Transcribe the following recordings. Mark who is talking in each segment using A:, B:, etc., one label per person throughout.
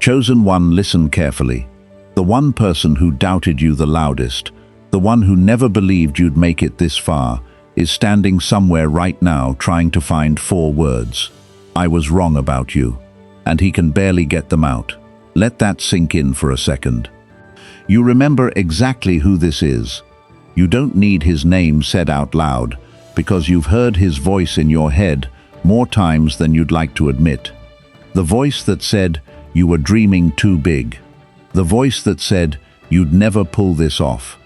A: Chosen one, listen carefully. The one person who doubted you the loudest, the one who never believed you'd make it this far, is standing somewhere right now trying to find 4 words. I was wrong about you. And he can barely get them out. Let that sink in for a second. You remember exactly who this is. You don't need his name said out loud, because you've heard his voice in your head more times than you'd like to admit. The voice that said you were dreaming too big. The voice that said you'd never pull this off.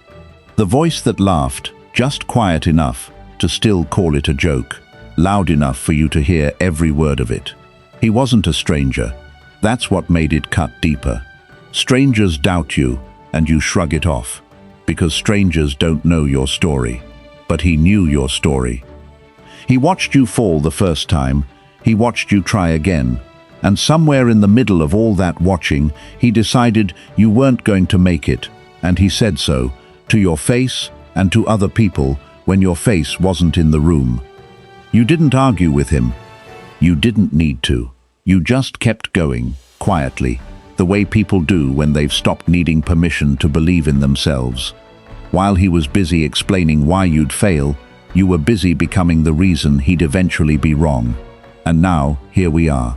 A: The voice that laughed, just quiet enough to still call it a joke, loud enough for you to hear every word of it. He wasn't a stranger. That's what made it cut deeper. Strangers doubt you, and you shrug it off, because strangers don't know your story. But he knew your story. He watched you fall the first time, he watched you try again, and somewhere in the middle of all that watching, he decided you weren't going to make it, and he said so, to your face and to other people when your face wasn't in the room. You didn't argue with him. You didn't need to. You just kept going, quietly, the way people do when they've stopped needing permission to believe in themselves. While he was busy explaining why you'd fail, you were busy becoming the reason he'd eventually be wrong. And now, here we are.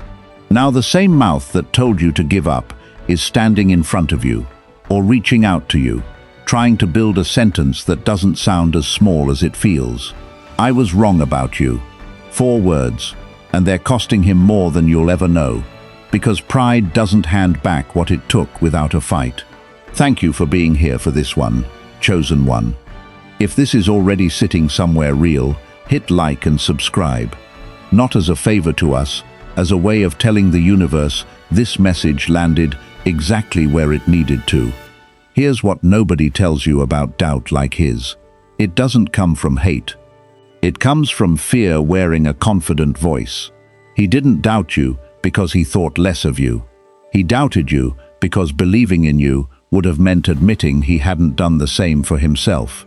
A: Now the same mouth that told you to give up is standing in front of you, or reaching out to you, trying to build a sentence that doesn't sound as small as it feels. I was wrong about you. 4 words, and they're costing him more than you'll ever know, because pride doesn't hand back what it took without a fight. Thank you for being here for this one, chosen one. If this is already sitting somewhere real, hit like and subscribe. Not as a favor to us, as a way of telling the universe this message landed exactly where it needed to. Here's what nobody tells you about doubt like his. It doesn't come from hate. It comes from fear wearing a confident voice. He didn't doubt you because he thought less of you. He doubted you because believing in you would have meant admitting he hadn't done the same for himself.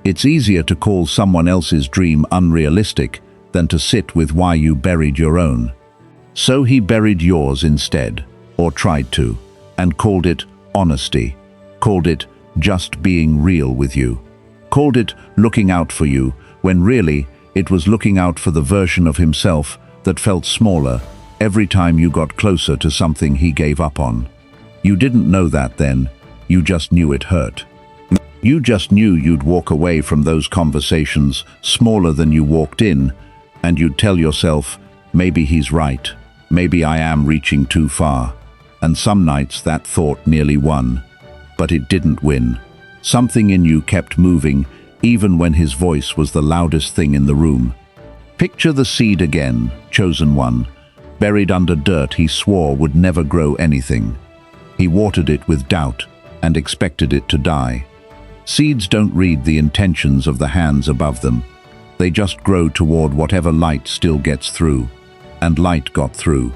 A: It's easier to call someone else's dream unrealistic than to sit with why you buried your own. So he buried yours instead, or tried to, and called it honesty, called it just being real with you, called it looking out for you, when really it was looking out for the version of himself that felt smaller every time you got closer to something he gave up on. You didn't know that then, you just knew it hurt. You just knew you'd walk away from those conversations smaller than you walked in, and you'd tell yourself, maybe he's right, maybe I am reaching too far. And some nights that thought nearly won. But it didn't win. Something in you kept moving, even when his voice was the loudest thing in the room. Picture the seed again, chosen one, buried under dirt he swore would never grow anything. He watered it with doubt and expected it to die. Seeds don't read the intentions of the hands above them. They just grow toward whatever light still gets through. And light got through.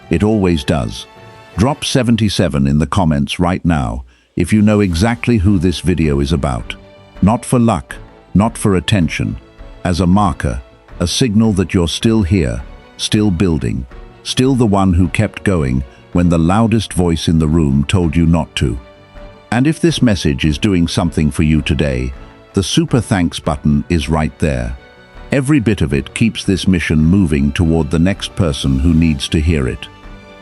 A: It always does. Drop 77 in the comments right now if you know exactly who this video is about. Not for luck, not for attention. As a marker, a signal that you're still here, still building, still the one who kept going when the loudest voice in the room told you not to. And if this message is doing something for you today, the super thanks button is right there. Every bit of it keeps this mission moving toward the next person who needs to hear it.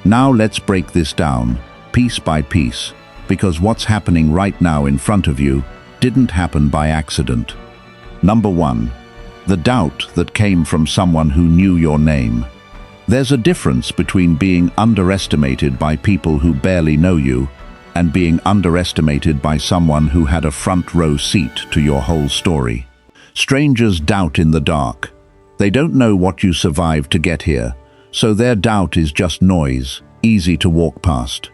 A: Now let's break this down, piece by piece, because what's happening right now in front of you didn't happen by accident. Number 1, the doubt that came from someone who knew your name. There's a difference between being underestimated by people who barely know you and being underestimated by someone who had a front row seat to your whole story. Strangers doubt in the dark. They don't know what you survived to get here, so their doubt is just noise, easy to walk past.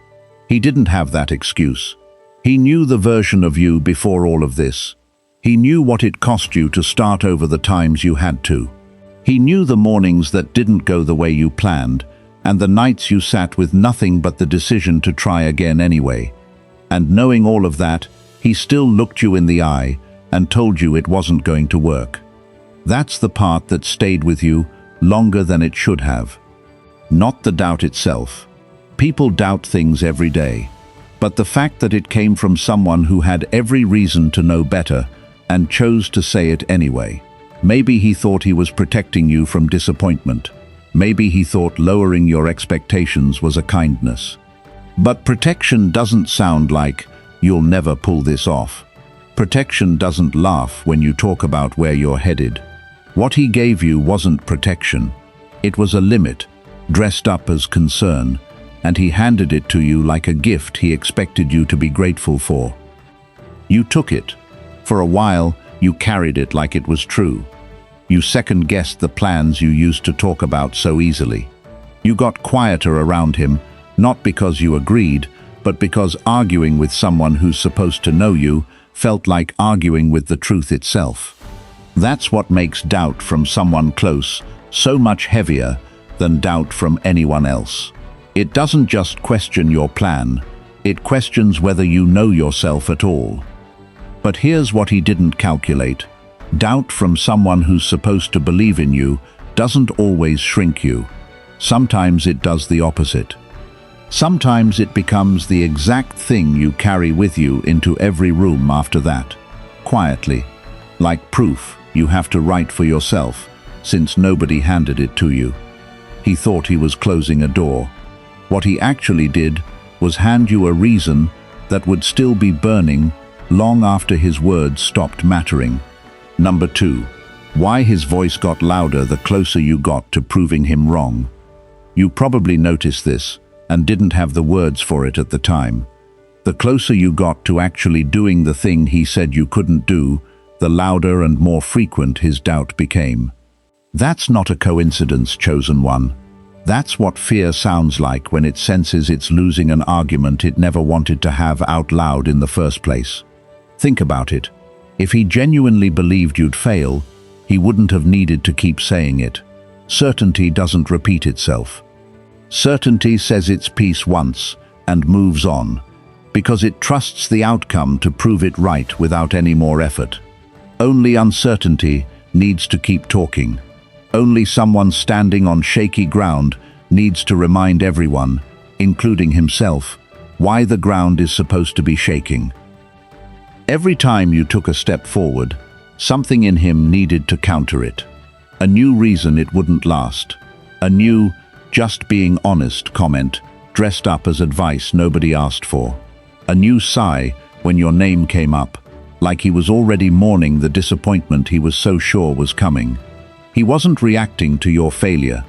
A: He didn't have that excuse. He knew the version of you before all of this. He knew what it cost you to start over the times you had to. He knew the mornings that didn't go the way you planned, and the nights you sat with nothing but the decision to try again anyway. And knowing all of that, he still looked you in the eye and told you it wasn't going to work. That's the part that stayed with you longer than it should have. Not the doubt itself. People doubt things every day. But the fact that it came from someone who had every reason to know better and chose to say it anyway. Maybe he thought he was protecting you from disappointment. Maybe he thought lowering your expectations was a kindness. But protection doesn't sound like, "You'll never pull this off." Protection doesn't laugh when you talk about where you're headed. What he gave you wasn't protection. It was a limit, dressed up as concern, and he handed it to you like a gift he expected you to be grateful for. You took it. For a while, you carried it like it was true. You second-guessed the plans you used to talk about so easily. You got quieter around him, not because you agreed, but because arguing with someone who's supposed to know you felt like arguing with the truth itself. That's what makes doubt from someone close so much heavier than doubt from anyone else. It doesn't just question your plan, it questions whether you know yourself at all. But here's what he didn't calculate. Doubt from someone who's supposed to believe in you doesn't always shrink you. Sometimes it does the opposite. Sometimes it becomes the exact thing you carry with you into every room after that, quietly, like proof you have to write for yourself, since nobody handed it to you. He thought he was closing a door. What he actually did was hand you a reason that would still be burning long after his words stopped mattering. Number 2, why his voice got louder the closer you got to proving him wrong. You probably noticed this and didn't have the words for it at the time. The closer you got to actually doing the thing he said you couldn't do, the louder and more frequent his doubt became. That's not a coincidence, chosen one. That's what fear sounds like when it senses it's losing an argument it never wanted to have out loud in the first place. Think about it. If he genuinely believed you'd fail, he wouldn't have needed to keep saying it. Certainty doesn't repeat itself. Certainty says its piece once and moves on, because it trusts the outcome to prove it right without any more effort. Only uncertainty needs to keep talking. Only someone standing on shaky ground needs to remind everyone, including himself, why the ground is supposed to be shaking. Every time you took a step forward, something in him needed to counter it. A new reason it wouldn't last. A new, just being honest comment, dressed up as advice nobody asked for. A new sigh when your name came up, like he was already mourning the disappointment he was so sure was coming. He wasn't reacting to your failure.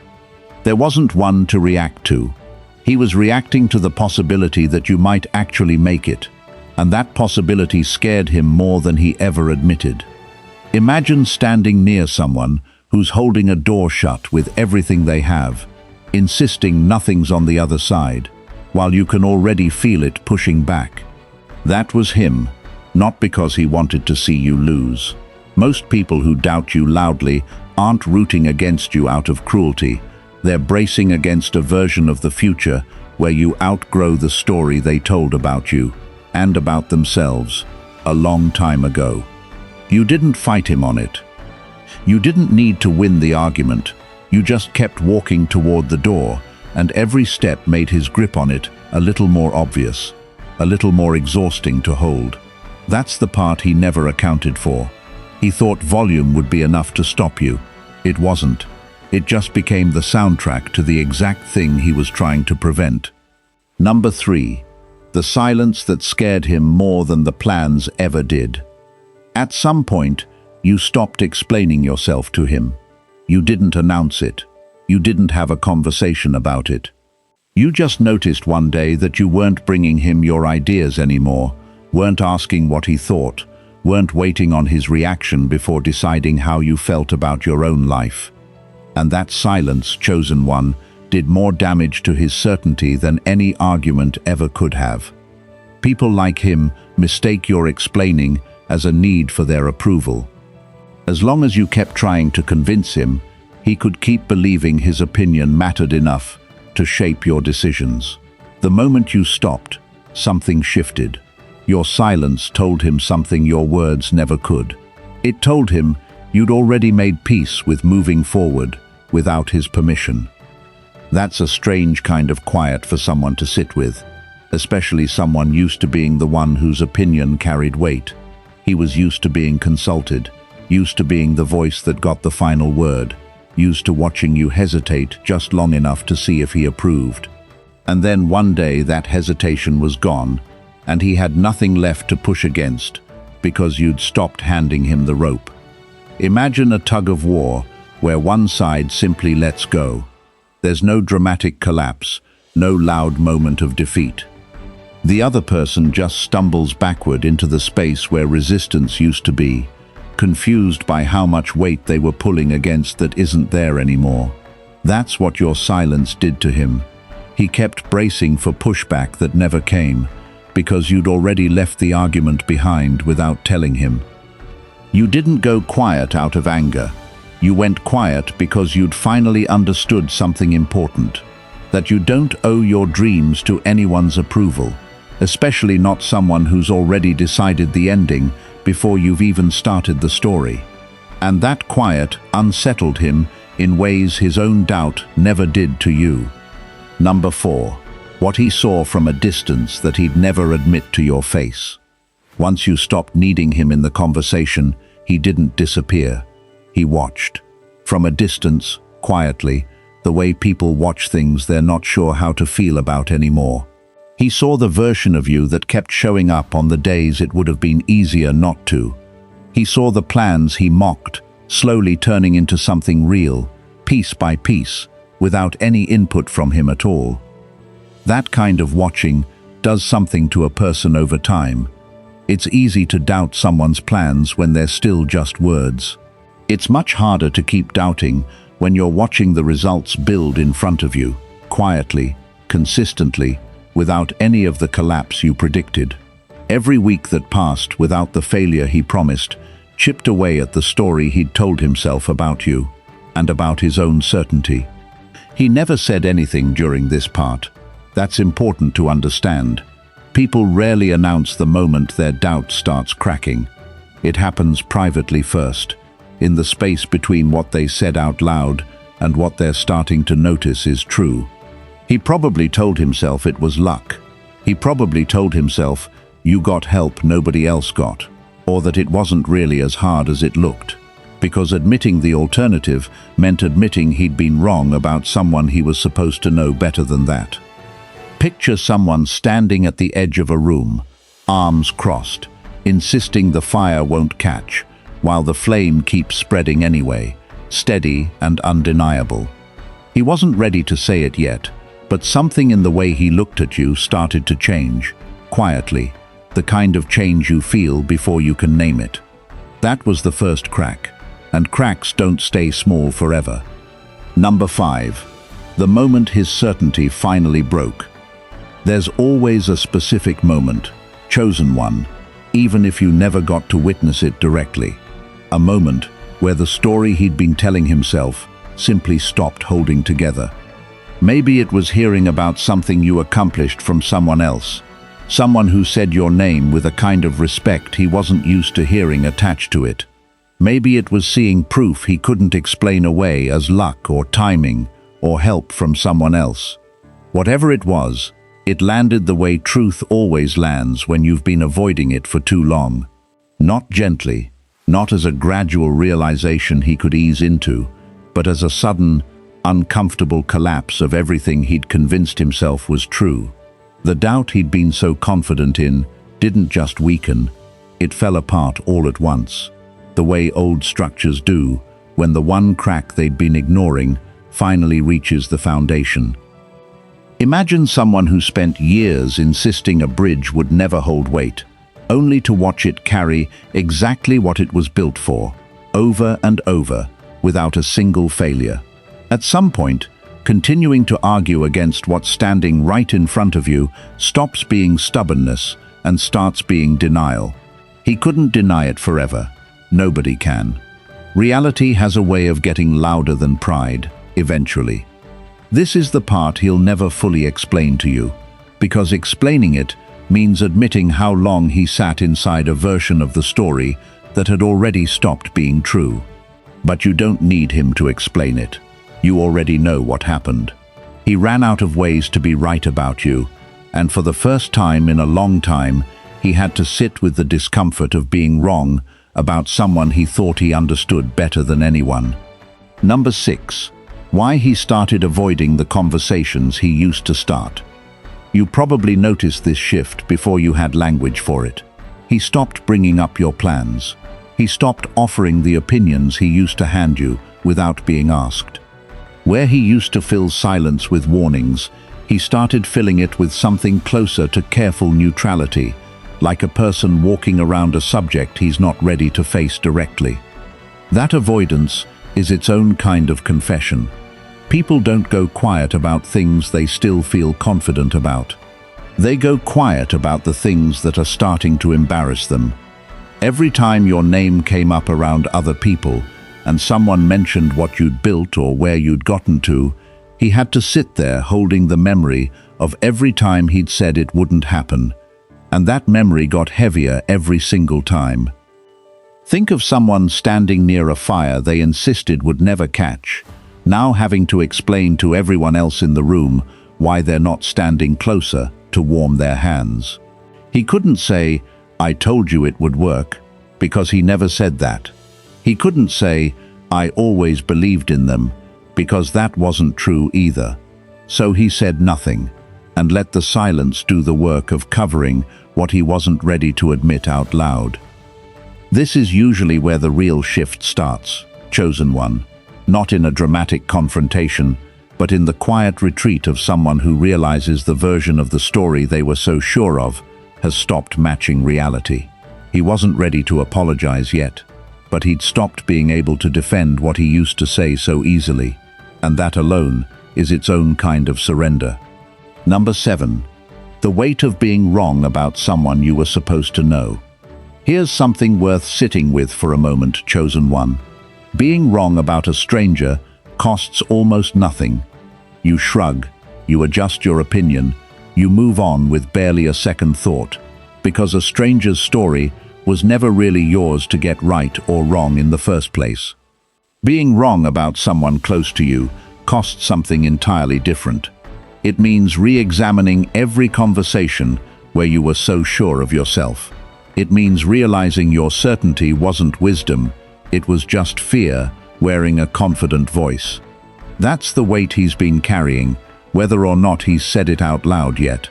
A: There wasn't one to react to. He was reacting to the possibility that you might actually make it, and that possibility scared him more than he ever admitted. Imagine standing near someone who's holding a door shut with everything they have, insisting nothing's on the other side, while you can already feel it pushing back. That was him, not because he wanted to see you lose. Most people who doubt you loudly aren't rooting against you out of cruelty. They're bracing against a version of the future where you outgrow the story they told about you and about themselves a long time ago. You didn't fight him on it. You didn't need to win the argument. You just kept walking toward the door, and every step made his grip on it a little more obvious, a little more exhausting to hold. That's the part he never accounted for. He thought volume would be enough to stop you. It wasn't. It just became the soundtrack to the exact thing he was trying to prevent. Number 3, the silence that scared him more than the plans ever did. At some point, you stopped explaining yourself to him. You didn't announce it. You didn't have a conversation about it. You just noticed one day that you weren't bringing him your ideas anymore, weren't asking what he thought, weren't waiting on his reaction before deciding how you felt about your own life. And that silence, chosen one, did more damage to his certainty than any argument ever could have. People like him mistake your explaining as a need for their approval. As long as you kept trying to convince him, he could keep believing his opinion mattered enough to shape your decisions. The moment you stopped, something shifted. Your silence told him something your words never could. It told him you'd already made peace with moving forward without his permission. That's a strange kind of quiet for someone to sit with, especially someone used to being the one whose opinion carried weight. He was used to being consulted, used to being the voice that got the final word, used to watching you hesitate just long enough to see if he approved. And then one day that hesitation was gone, and he had nothing left to push against, because you'd stopped handing him the rope. Imagine a tug of war where one side simply lets go. There's no dramatic collapse, no loud moment of defeat. The other person just stumbles backward into the space where resistance used to be, confused by how much weight they were pulling against that isn't there anymore. That's what your silence did to him. He kept bracing for pushback that never came, because you'd already left the argument behind without telling him. You didn't go quiet out of anger. You went quiet because you'd finally understood something important, that you don't owe your dreams to anyone's approval, especially not someone who's already decided the ending before you've even started the story. And that quiet unsettled him in ways his own doubt never did to you. Number 4. What he saw from a distance that he'd never admit to your face. Once you stopped needing him in the conversation, he didn't disappear. He watched. From a distance, quietly, the way people watch things they're not sure how to feel about anymore. He saw the version of you that kept showing up on the days it would have been easier not to. He saw the plans he mocked, slowly turning into something real, piece by piece, without any input from him at all. That kind of watching does something to a person over time. It's easy to doubt someone's plans when they're still just words. It's much harder to keep doubting when you're watching the results build in front of you, quietly, consistently, without any of the collapse you predicted. Every week that passed without the failure he promised chipped away at the story he'd told himself about you, and about his own certainty. He never said anything during this part. That's important to understand. People rarely announce the moment their doubt starts cracking. It happens privately first, in the space between what they said out loud and what they're starting to notice is true. He probably told himself it was luck. He probably told himself you got help nobody else got, or that it wasn't really as hard as it looked, because admitting the alternative meant admitting he'd been wrong about someone he was supposed to know better than that. Picture someone standing at the edge of a room, arms crossed, insisting the fire won't catch, while the flame keeps spreading anyway, steady and undeniable. He wasn't ready to say it yet, but something in the way he looked at you started to change, quietly, the kind of change you feel before you can name it. That was the first crack, and cracks don't stay small forever. Number 5. The moment his certainty finally broke. There's always a specific moment, chosen one, even if you never got to witness it directly. A moment where the story he'd been telling himself simply stopped holding together. Maybe it was hearing about something you accomplished from someone else, someone who said your name with a kind of respect he wasn't used to hearing attached to it. Maybe it was seeing proof he couldn't explain away as luck or timing or help from someone else. Whatever it was, it landed the way truth always lands when you've been avoiding it for too long. Not gently, not as a gradual realization he could ease into, but as a sudden, uncomfortable collapse of everything he'd convinced himself was true. The doubt he'd been so confident in didn't just weaken, it fell apart all at once, the way old structures do when the one crack they'd been ignoring finally reaches the foundation. Imagine someone who spent years insisting a bridge would never hold weight, only to watch it carry exactly what it was built for, over and over, without a single failure. At some point, continuing to argue against what's standing right in front of you stops being stubbornness and starts being denial. He couldn't deny it forever. Nobody can. Reality has a way of getting louder than pride, eventually. This is the part he'll never fully explain to you, because explaining it means admitting how long he sat inside a version of the story that had already stopped being true. But you don't need him to explain it. You already know what happened. He ran out of ways to be right about you, and for the first time in a long time, he had to sit with the discomfort of being wrong about someone he thought he understood better than anyone. Number 6. Why he started avoiding the conversations he used to start. You probably noticed this shift before you had language for it. He stopped bringing up your plans. He stopped offering the opinions he used to hand you without being asked. Where he used to fill silence with warnings, he started filling it with something closer to careful neutrality, like a person walking around a subject he's not ready to face directly. That avoidance is its own kind of confession. People don't go quiet about things they still feel confident about. They go quiet about the things that are starting to embarrass them. Every time your name came up around other people, and someone mentioned what you'd built or where you'd gotten to, he had to sit there holding the memory of every time he'd said it wouldn't happen. And that memory got heavier every single time. Think of someone standing near a fire they insisted would never catch, now having to explain to everyone else in the room why they're not standing closer to warm their hands. He couldn't say, "I told you it would work," because he never said that. He couldn't say, "I always believed in them," because that wasn't true either. So he said nothing, and let the silence do the work of covering what he wasn't ready to admit out loud. This is usually where the real shift starts, chosen one, not in a dramatic confrontation, but in the quiet retreat of someone who realizes the version of the story they were so sure of has stopped matching reality. He wasn't ready to apologize yet, but he'd stopped being able to defend what he used to say so easily, and that alone is its own kind of surrender. Number 7. The weight of being wrong about someone you were supposed to know. Here's something worth sitting with for a moment, chosen one. Being wrong about a stranger costs almost nothing. You shrug, you adjust your opinion, you move on with barely a second thought, because a stranger's story was never really yours to get right or wrong in the first place. Being wrong about someone close to you costs something entirely different. It means re-examining every conversation where you were so sure of yourself. It means realizing your certainty wasn't wisdom, it was just fear wearing a confident voice. That's the weight he's been carrying, whether or not he's said it out loud yet.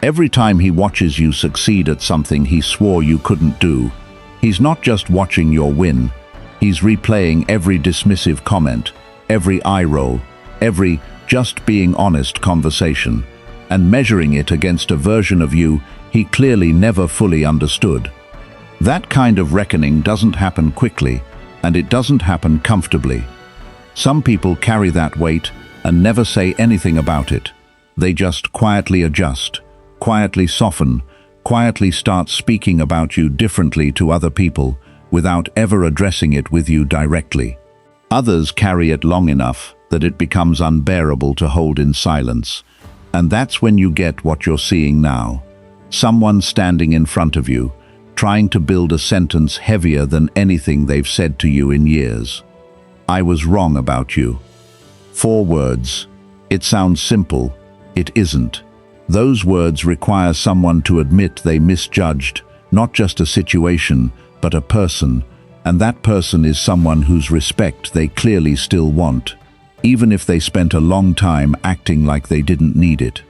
A: Every time he watches you succeed at something he swore you couldn't do, he's not just watching your win, he's replaying every dismissive comment, every eye roll, every just being honest conversation, and measuring it against a version of you he clearly never fully understood. That kind of reckoning doesn't happen quickly, and it doesn't happen comfortably. Some people carry that weight and never say anything about it. They just quietly adjust, quietly soften, quietly start speaking about you differently to other people without ever addressing it with you directly. Others carry it long enough that it becomes unbearable to hold in silence, and that's when you get what you're seeing now. Someone standing in front of you, trying to build a sentence heavier than anything they've said to you in years. I was wrong about you. 4 words. It sounds simple. It isn't. Those words require someone to admit they misjudged, not just a situation, but a person, and that person is someone whose respect they clearly still want, even if they spent a long time acting like they didn't need it.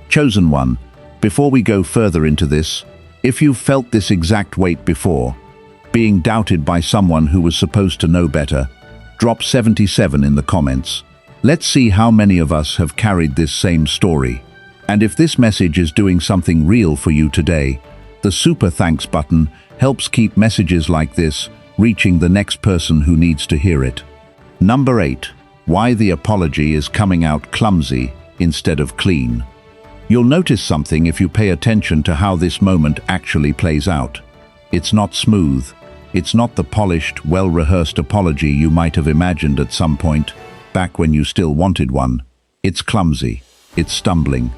A: Chosen one, before we go further into this, if you've felt this exact weight before, being doubted by someone who was supposed to know better, drop 77 in the comments. Let's see how many of us have carried this same story. And if this message is doing something real for you today, the super thanks button helps keep messages like this reaching the next person who needs to hear it. Number 8. Why the apology is coming out clumsy instead of clean. You'll notice something if you pay attention to how this moment actually plays out. It's not smooth. It's not the polished, well-rehearsed apology you might have imagined at some point, back when you still wanted one. It's clumsy. It's stumbling.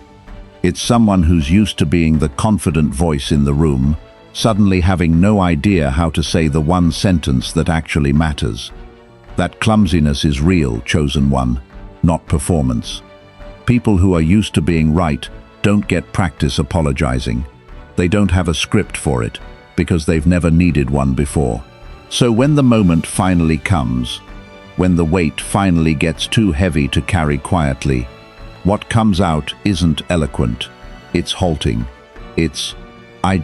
A: It's someone who's used to being the confident voice in the room, suddenly having no idea how to say the one sentence that actually matters. That clumsiness is real, chosen one, not performance. People who are used to being right don't get practice apologizing. They don't have a script for it, because they've never needed one before. So when the moment finally comes, when the weight finally gets too heavy to carry quietly, what comes out isn't eloquent. It's halting. It's, I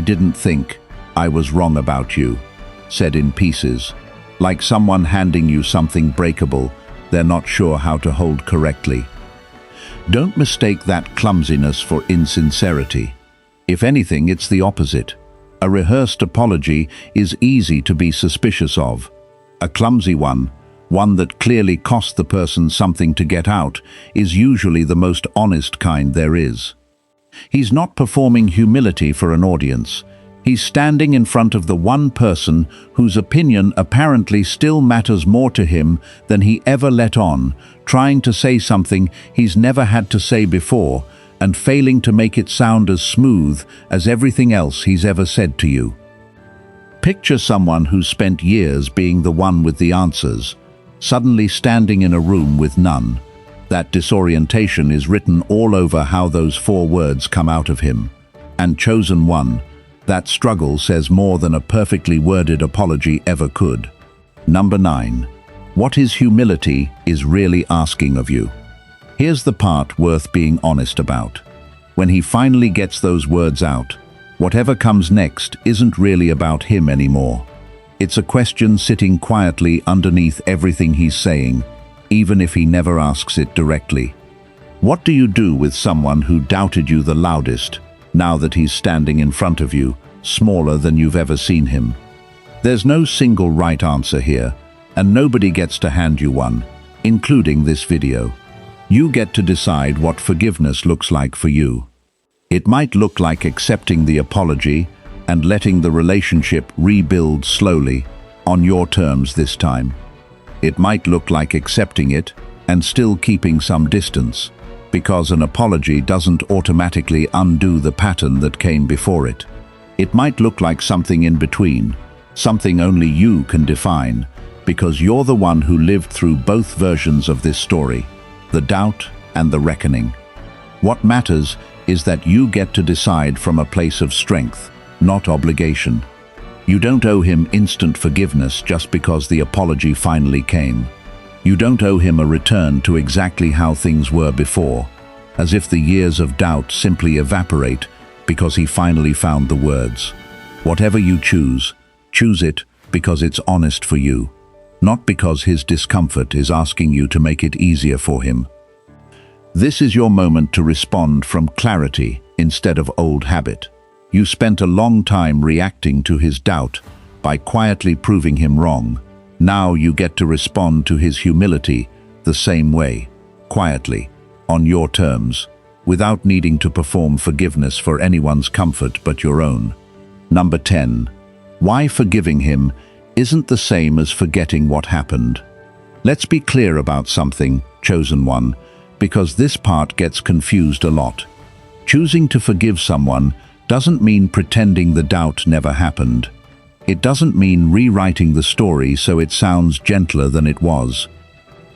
A: didn't think, I was wrong about you, said in pieces, like someone handing you something breakable they're not sure how to hold correctly. Don't mistake that clumsiness for insincerity. If anything, it's the opposite. A rehearsed apology is easy to be suspicious of. A clumsy one that clearly cost the person something to get out, is usually the most honest kind there is. He's not performing humility for an audience. He's standing in front of the one person whose opinion apparently still matters more to him than he ever let on, trying to say something he's never had to say before, and failing to make it sound as smooth as everything else he's ever said to you. Picture someone who's spent years being the one with the answers, suddenly standing in a room with none. That disorientation is written all over how those 4 words come out of him. And chosen one, that struggle says more than a perfectly worded apology ever could. Number 9. What his humility is really asking of you. Here's the part worth being honest about. When he finally gets those words out, whatever comes next isn't really about him anymore. It's a question sitting quietly underneath everything he's saying, even if he never asks it directly. What do you do with someone who doubted you the loudest, now that he's standing in front of you, smaller than you've ever seen him? There's no single right answer here, and nobody gets to hand you one, including this video. You get to decide what forgiveness looks like for you. It might look like accepting the apology and letting the relationship rebuild slowly, on your terms this time. It might look like accepting it and still keeping some distance, because an apology doesn't automatically undo the pattern that came before it. It might look like something in between, something only you can define, because you're the one who lived through both versions of this story, the doubt and the reckoning. What matters is that you get to decide from a place of strength, not obligation. You don't owe him instant forgiveness just because the apology finally came. You don't owe him a return to exactly how things were before, as if the years of doubt simply evaporate because he finally found the words. Whatever you choose it because it's honest for you, not because his discomfort is asking you to make it easier for him. This is your moment to respond from clarity instead of old habit. You spent a long time reacting to his doubt by quietly proving him wrong. Now you get to respond to his humility the same way, quietly, on your terms, without needing to perform forgiveness for anyone's comfort but your own. Number 10. Why forgiving him isn't the same as forgetting what happened. Let's be clear about something, chosen one, because this part gets confused a lot. Choosing to forgive someone doesn't mean pretending the doubt never happened. It doesn't mean rewriting the story so it sounds gentler than it was.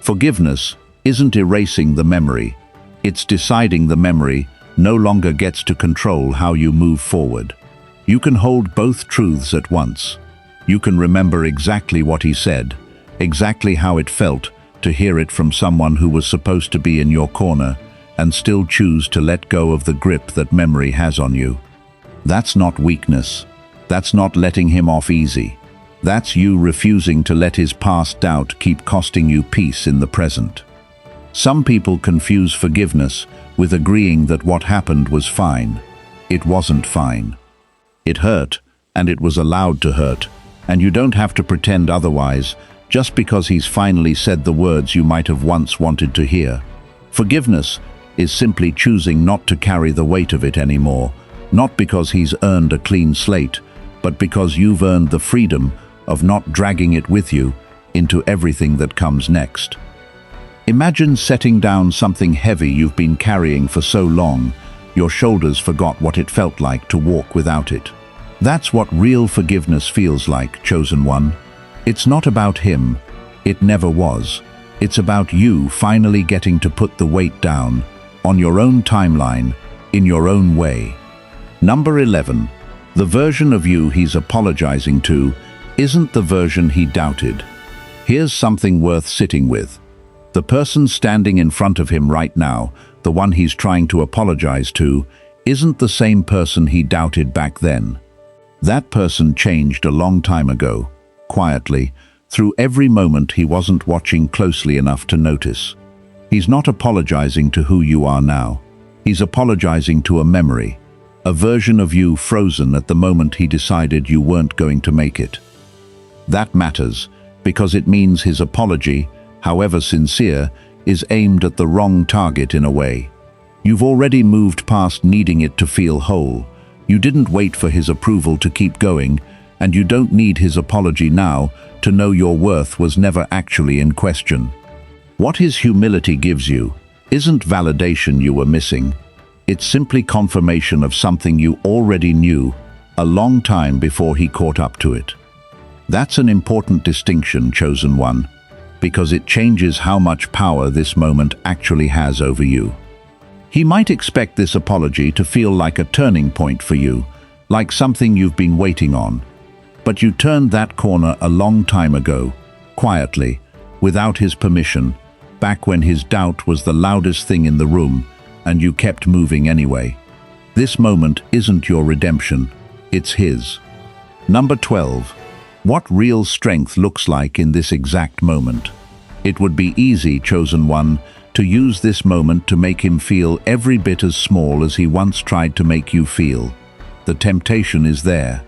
A: Forgiveness isn't erasing the memory. It's deciding the memory no longer gets to control how you move forward. You can hold both truths at once. You can remember exactly what he said, exactly how it felt to hear it from someone who was supposed to be in your corner, and still choose to let go of the grip that memory has on you. That's not weakness. That's not letting him off easy. That's you refusing to let his past doubt keep costing you peace in the present. Some people confuse forgiveness with agreeing that what happened was fine. It wasn't fine. It hurt, and it was allowed to hurt, and you don't have to pretend otherwise just because he's finally said the words you might have once wanted to hear. Forgiveness is simply choosing not to carry the weight of it anymore, not because he's earned a clean slate, but because you've earned the freedom of not dragging it with you into everything that comes next. Imagine setting down something heavy you've been carrying for so long, your shoulders forgot what it felt like to walk without it. That's what real forgiveness feels like, chosen one. It's not about him. It never was. It's about you finally getting to put the weight down, on your own timeline, in your own way. Number 11. The version of you he's apologizing to isn't the version he doubted. Here's something worth sitting with. The person standing in front of him right now, the one he's trying to apologize to, isn't the same person he doubted back then. That person changed a long time ago, quietly, through every moment he wasn't watching closely enough to notice. He's not apologizing to who you are now. He's apologizing to a memory, a version of you frozen at the moment he decided you weren't going to make it. That matters, because it means his apology, however sincere, is aimed at the wrong target in a way. You've already moved past needing it to feel whole. You didn't wait for his approval to keep going, and you don't need his apology now to know your worth was never actually in question. What his humility gives you isn't validation you were missing. It's simply confirmation of something you already knew a long time before he caught up to it. That's an important distinction, chosen one, because it changes how much power this moment actually has over you. He might expect this apology to feel like a turning point for you, like something you've been waiting on. But you turned that corner a long time ago, quietly, without his permission, back when his doubt was the loudest thing in the room, and you kept moving anyway. This moment isn't your redemption, it's his. Number 12. What real strength looks like in this exact moment. It would be easy, chosen one, to use this moment to make him feel every bit as small as he once tried to make you feel. The temptation is there.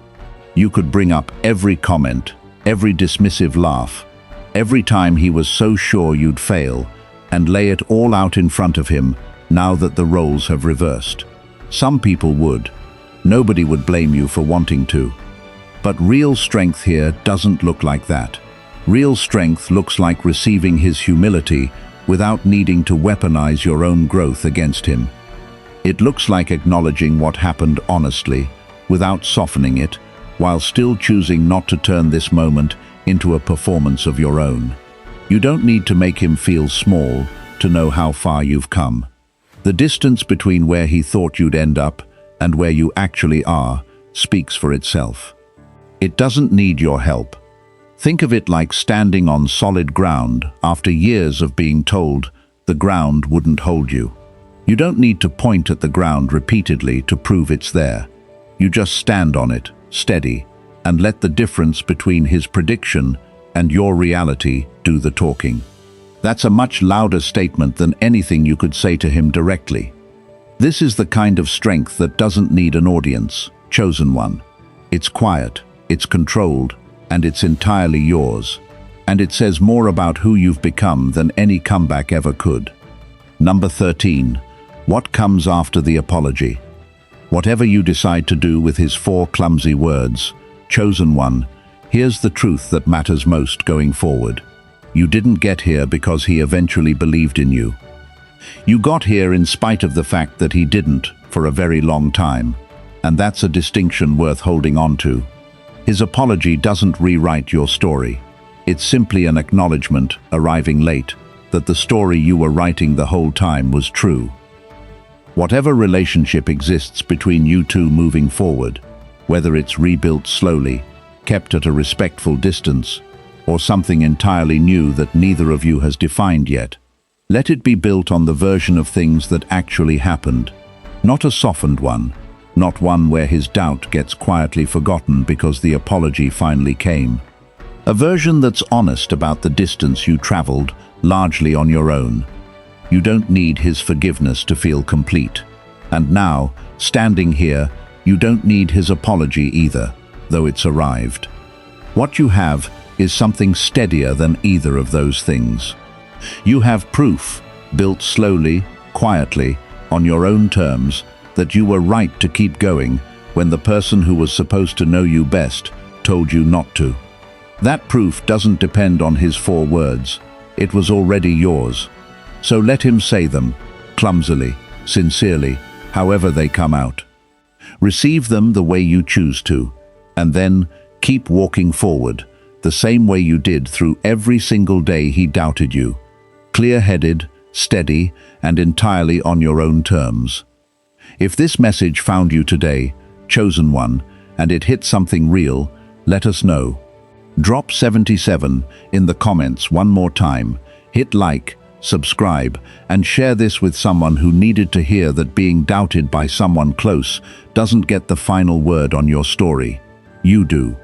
A: You could bring up every comment, every dismissive laugh, every time he was so sure you'd fail, and lay it all out in front of him now that the roles have reversed. Some people would. Nobody would blame you for wanting to. But real strength here doesn't look like that. Real strength looks like receiving his humility without needing to weaponize your own growth against him. It looks like acknowledging what happened honestly, without softening it, while still choosing not to turn this moment into a performance of your own. You don't need to make him feel small to know how far you've come. The distance between where he thought you'd end up and where you actually are speaks for itself. It doesn't need your help. Think of it like standing on solid ground after years of being told the ground wouldn't hold you. You don't need to point at the ground repeatedly to prove it's there. You just stand on it, steady, and let the difference between his prediction and your reality do the talking. That's a much louder statement than anything you could say to him directly. This is the kind of strength that doesn't need an audience, chosen one. It's quiet, it's controlled, and it's entirely yours. And it says more about who you've become than any comeback ever could. Number 13. What comes after the apology? Whatever you decide to do with his 4 clumsy words, chosen one, here's the truth that matters most going forward. You didn't get here because he eventually believed in you. You got here in spite of the fact that he didn't for a very long time, and that's a distinction worth holding on to. His apology doesn't rewrite your story. It's simply an acknowledgement, arriving late, that the story you were writing the whole time was true. Whatever relationship exists between you two moving forward, whether it's rebuilt slowly, kept at a respectful distance, or something entirely new that neither of you has defined yet, let it be built on the version of things that actually happened, not a softened one, not one where his doubt gets quietly forgotten because the apology finally came. A version that's honest about the distance you traveled, largely on your own. You don't need his forgiveness to feel complete. And now, standing here, you don't need his apology either, though it's arrived. What you have is something steadier than either of those things. You have proof, built slowly, quietly, on your own terms, that you were right to keep going when the person who was supposed to know you best told you not to. That proof doesn't depend on his 4 words. It was already yours. So let him say them, clumsily, sincerely, however they come out. Receive them the way you choose to, and then keep walking forward, the same way you did through every single day he doubted you, Clear-headed, steady, and entirely on your own terms. If this message found you today, chosen one, and it hit something real, let us know. Drop 77 in the comments one more time, hit like, subscribe, and share this with someone who needed to hear that being doubted by someone close doesn't get the final word on your story. You do.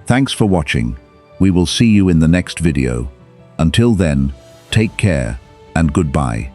A: Thanks for watching. We will see you in the next video. Until then, take care and goodbye.